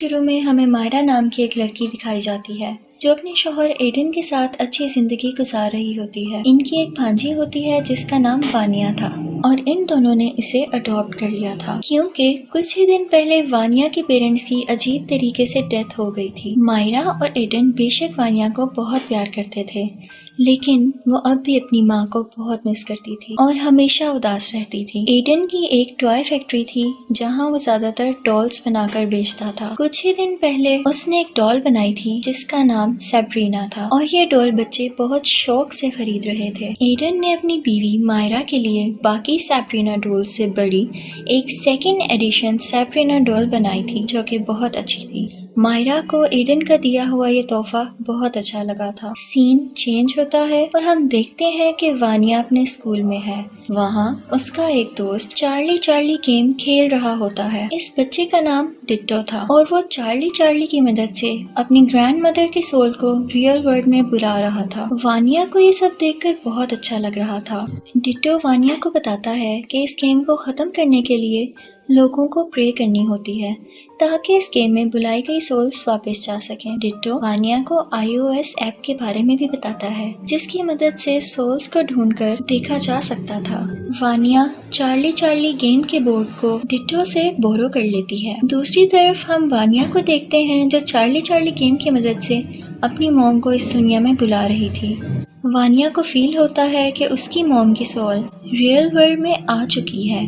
शुरू में हमें मायरा नाम की एक लड़की दिखाई जाती है जो अपने शौहर एडन के साथ अच्छी जिंदगी गुजार रही होती है। इनकी एक भांजी होती है जिसका नाम वानिया था और इन दोनों ने इसे अडॉप्ट कर लिया था क्योंकि कुछ ही दिन पहले वानिया के पेरेंट्स की अजीब तरीके से डेथ हो गई थी। मायरा और एडन बेशक वानिया को बहुत प्यार करते थे लेकिन वो अब भी अपनी माँ को बहुत मिस करती थी और हमेशा उदास रहती थी। एडन की एक टॉय फैक्ट्री थी जहाँ वो ज्यादातर डॉल्स बनाकर बेचता था। कुछ ही दिन पहले उसने एक डॉल बनाई थी जिसका नाम सैब्रीना था और ये डॉल बच्चे बहुत शौक से खरीद रहे थे। एडन ने अपनी बीवी मायरा के लिए बाकी सैब्रीना डॉल से बड़ी एक सेकेंड एडिशन सैब्रीना डॉल बनाई थी जो कि बहुत अच्छी थी। मायरा को एडन का दिया हुआ ये तोहफा बहुत अच्छा लगा था। सीन चेंज होता है और हम देखते हैं कि वानिया अपने स्कूल में है। वहाँ उसका एक दोस्त चार्ली गेम खेल रहा होता है। इस बच्चे का नाम डिट्टो था और वो चार्ली की मदद से अपनी ग्रैंड मदर के सोल को रियल वर्ल्ड में बुला रहा था। वानिया को ये सब देखकर बहुत अच्छा लग रहा था। डिट्टो वानिया को बताता है कि इस गेम को खत्म करने के लिए लोगों को प्रे करनी होती है ताकि इस गेम में बुलाई गई सोल्स वापस जा सकें। डिट्टो वानिया को iOS ऐप के बारे में भी बताता है जिसकी मदद से सोल्स को ढूंढकर देखा जा सकता था। वानिया चार्ली गेम के बोर्ड को डिट्टो से बोरो कर लेती है। दूसरी तरफ हम वानिया को देखते हैं जो चार्ली गेम की मदद से अपनी मॉम को इस दुनिया में बुला रही थी। वानिया को फील होता है कि उसकी मॉम की सोल रियल वर्ल्ड में आ चुकी है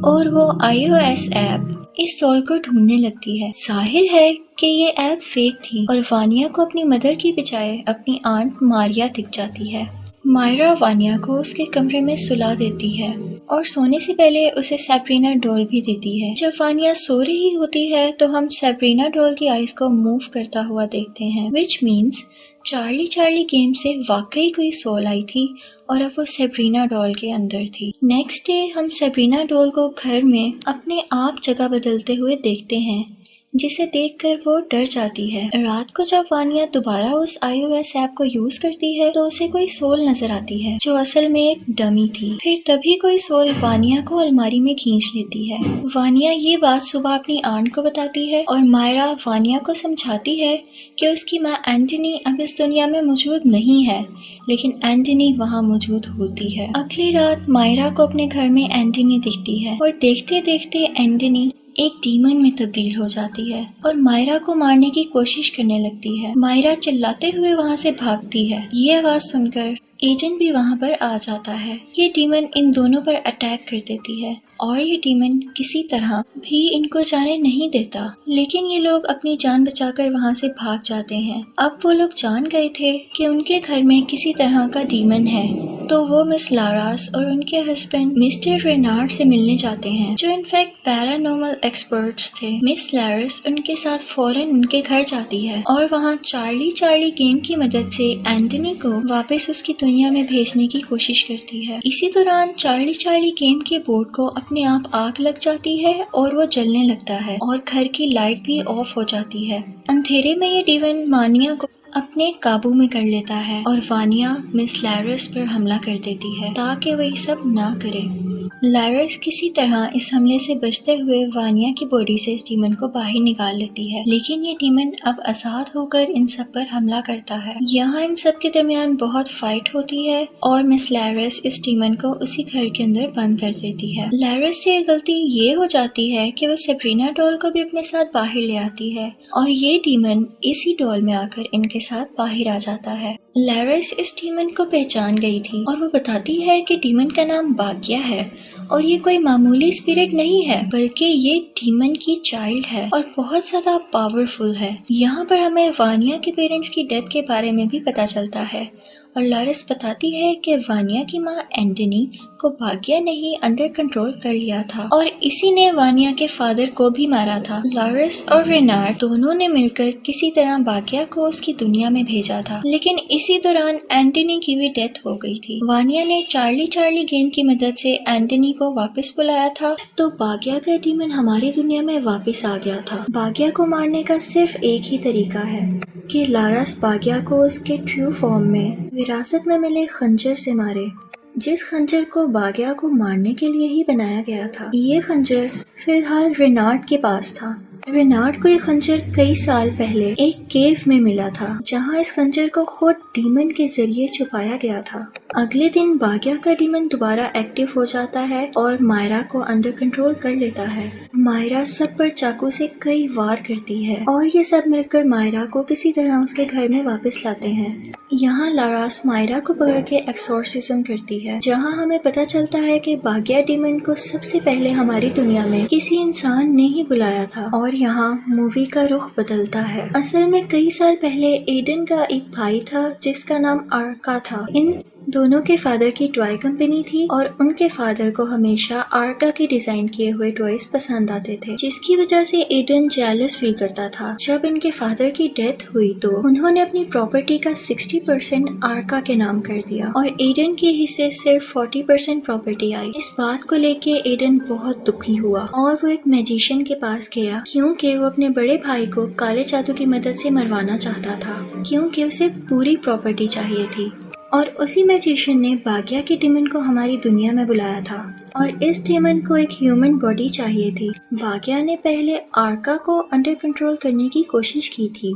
और वो iOS ऐप इस सोल को ढूंढने लगती है। जाहिर है कि ये ऐप फेक थी और वानिया को अपनी मदर की बजाय अपनी आंट मारिया दिख जाती है। मायरा वानिया को उसके कमरे में सुला देती है और सोने से पहले उसे सैब्रीना डॉल भी देती है। जब वानिया सो रही होती है तो हम सैब्रीना डॉल की आइज को मूव करता हुआ देखते हैं विच मीन्स चार्ली गेम से वाकई कोई सोल आई थी और अब वो सैब्रीना डॉल के अंदर थी। नेक्स्ट डे हम सैब्रीना डॉल को घर में अपने आप जगह बदलते हुए देखते हैं जिसे देखकर वो डर जाती है। रात को जब वानिया दोबारा उस iOS ऐप को यूज करती है तो उसे कोई सोल नजर आती है जो असल में एक डमी थी। फिर तभी कोई सोल वानिया को अलमारी में खींच लेती है। वानिया ये बात सुबह अपनी आंट को बताती है और मायरा वानिया को समझाती है कि उसकी माँ एंटनी अब इस दुनिया में मौजूद नहीं है लेकिन एंटनी वहाँ मौजूद होती है। अगली रात मायरा को अपने घर में एंटनी दिखती है और देखते देखते एंटनी एक डीमन में तब्दील हो जाती है और मायरा को मारने की कोशिश करने लगती है। मायरा चिल्लाते हुए वहाँ से भागती है। ये आवाज सुनकर एडन भी वहाँ पर आ जाता है। ये डीमन इन दोनों पर अटैक कर देती है और ये डीमन किसी तरह भी इनको जाने नहीं देता लेकिन ये लोग अपनी जान बचाकर वहाँ से भाग जाते हैं। अब वो लोग जान गए थे कि उनके घर में किसी तरह का डीमन है तो वो मिस लारास और उनके हस्बैंड मिस्टर रेनार्ड से मिलने जाते हैं जो इनफैक्ट पैरानॉर्मल एक्सपर्ट्स थे। मिस लारास उनके साथ फौरन उनके घर जाती है और वहाँ चार्ली गेम की मदद से एंटनी को वापस उसकी दुनिया में भेजने की कोशिश करती है। इसी दौरान चार्ली गेम के बोर्ड को अपने आप आग लग जाती है और वो जलने लगता है और घर की लाइट भी ऑफ हो जाती है। अंधेरे में ये डीमन वानिया को अपने काबू में कर लेता है और वानिया मिस लारास पर हमला कर देती है ताकि वह सब ना करे। लारास किसी तरह इस हमले से बचते हुए वानिया की बॉडी से इस डीमन को बाहर निकाल लेती है लेकिन ये डीमन अब आजाद होकर इन सब पर हमला करता है। यहाँ इन सब के दरमियान बहुत फाइट होती है और मिस लारास इस डीमन को उसी घर के अंदर बंद कर देती है। लारास से गलती ये हो जाती है कि वो सैब्रीना डॉल को भी अपने साथ बाहर ले आती है और ये डीमन इसी डॉल में आकर इनके साथ बाहर आ जाता है। लारास इस डीमन को पहचान गई थी और वो बताती है कि डीमन का नाम बाग्या है और ये कोई मामूली स्पिरिट नहीं है बल्कि ये डीमन की चाइल्ड है और बहुत ज्यादा पावरफुल है। यहाँ पर हमें वानिया के पेरेंट्स की डेथ के बारे में भी पता चलता है और लारास बताती है कि वानिया की माँ एंटनी को बाग्या ने ही अंडर कंट्रोल कर लिया था और इसी ने वानिया के फादर को भी मारा था। लारास और रेनार्ड दोनों ने मिलकर किसी तरह बाग्या को उसकी दुनिया में भेजा था लेकिन इसी दौरान एंटनी की भी डेथ हो गई थी। वानिया ने चार्ली गेम की मदद से एंटनी को वापस बुलाया था तो बाग्या का डीमन हमारी दुनिया में वापस आ गया था। बाग्या को मारने का सिर्फ एक ही तरीका है कि लारास बाग्या को उसके ट्रू फॉर्म में विरासत में मिले खंजर से मारे जिस खंजर को बाग्या को मारने के लिए ही बनाया गया था। ये खंजर फिलहाल रेनार्ड के पास था रेनार्ड को ये खंजर कई साल पहले एक केव में मिला था, जहाँ इस खंजर को खुद डीमन के जरिए छुपाया गया था। अगले दिन बाग्या का डीमन दोबारा एक्टिव हो जाता है और मायरा को अंडर कंट्रोल कर लेता है। मायरा सब पर चाकू से कई वार करती है और ये सब मिलकर मायरा को किसी तरह उसके घर में वापस लाते हैं। यहाँ लारास मायरा को पकड़ के एक्सोर्सिज्म करती है, जहाँ हमें पता चलता है कि बाग्या डीमन को सबसे पहले हमारी दुनिया में किसी इंसान ने ही बुलाया था। और यहाँ मूवी का रुख बदलता है। असल में कई साल पहले एडन का एक भाई था जिसका नाम आर्का था। इन दोनों के फादर की टॉय कंपनी थी और उनके फादर को हमेशा आर्का के डिजाइन किए हुए टॉयज पसंद आते थे, जिसकी वजह से एडन जेलस फील करता था। जब इनके फादर की डेथ हुई तो उन्होंने अपनी प्रॉपर्टी का 60% आर्का के नाम कर दिया और एडन के हिस्से सिर्फ 40% प्रॉपर्टी आई। इस बात को लेके एडन बहुत दुखी हुआ और वो एक मैजिशियन के पास गया, क्योंकि वो अपने बड़े भाई को काले जादू की मदद से मरवाना चाहता था, क्योंकि उसे पूरी प्रॉपर्टी चाहिए थी। और उसी मैजिशियन ने बाग्या के डीमन को हमारी दुनिया में बुलाया था और इस डीमन को एक ह्यूमन बॉडी चाहिए थी। बाग्या ने पहले आर्का को अंडर कंट्रोल करने की कोशिश की थी,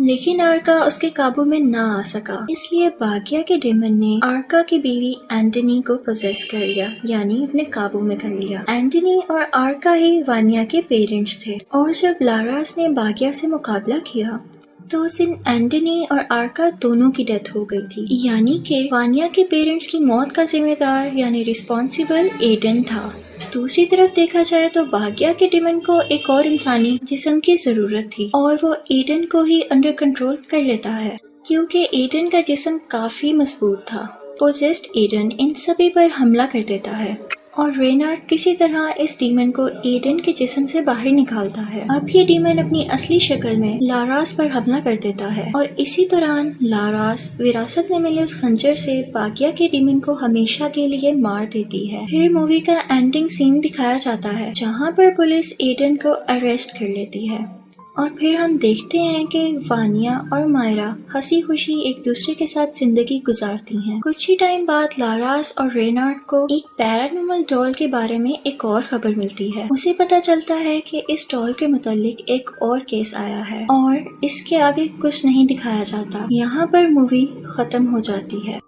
लेकिन आर्का उसके काबू में ना आ सका। इसलिए बाग्या के डीमन ने आर्का की बीवी एंटनी को पोजेस कर लिया, यानी अपने काबू में कर लिया। एंटनी और आर्का ही वानिया के पेरेंट्स थे और जब लारास ने बाग्या से मुकाबला किया तो उस दिन एंटनी और आर्का दोनों की डेथ हो गई थी, यानी कि वानिया के पेरेंट्स की मौत का जिम्मेदार यानी रिस्पॉन्सिबल एडन था। दूसरी तरफ देखा जाए तो बाग्या के डीमन को एक और इंसानी जिस्म की जरूरत थी और वो एडन को ही अंडर कंट्रोल कर लेता है, क्योंकि एडन का जिस्म काफी मजबूत था। पोजेस्ड एडन इन सभी पर हमला कर देता है और रेनार्ड किसी तरह इस डीमन को एडन के जिस्म से बाहर निकालता है। अब ये डीमन अपनी असली शक्ल में लारास पर हमला कर देता है और इसी दौरान लारास विरासत में मिले उस खंजर से बाग्या के डीमन को हमेशा के लिए मार देती है। फिर मूवी का एंडिंग सीन दिखाया जाता है, जहाँ पर पुलिस एडन को अरेस्ट कर लेती है और फिर हम देखते हैं कि वानिया और मायरा हंसी खुशी एक दूसरे के साथ जिंदगी गुजारती हैं। कुछ ही टाइम बाद लारास और रेनार्ड को एक पैरानॉर्मल डॉल के बारे में एक और खबर मिलती है। उसे पता चलता है कि इस डॉल के मुतालिक एक और केस आया है और इसके आगे कुछ नहीं दिखाया जाता। यहाँ पर मूवी खत्म हो जाती है।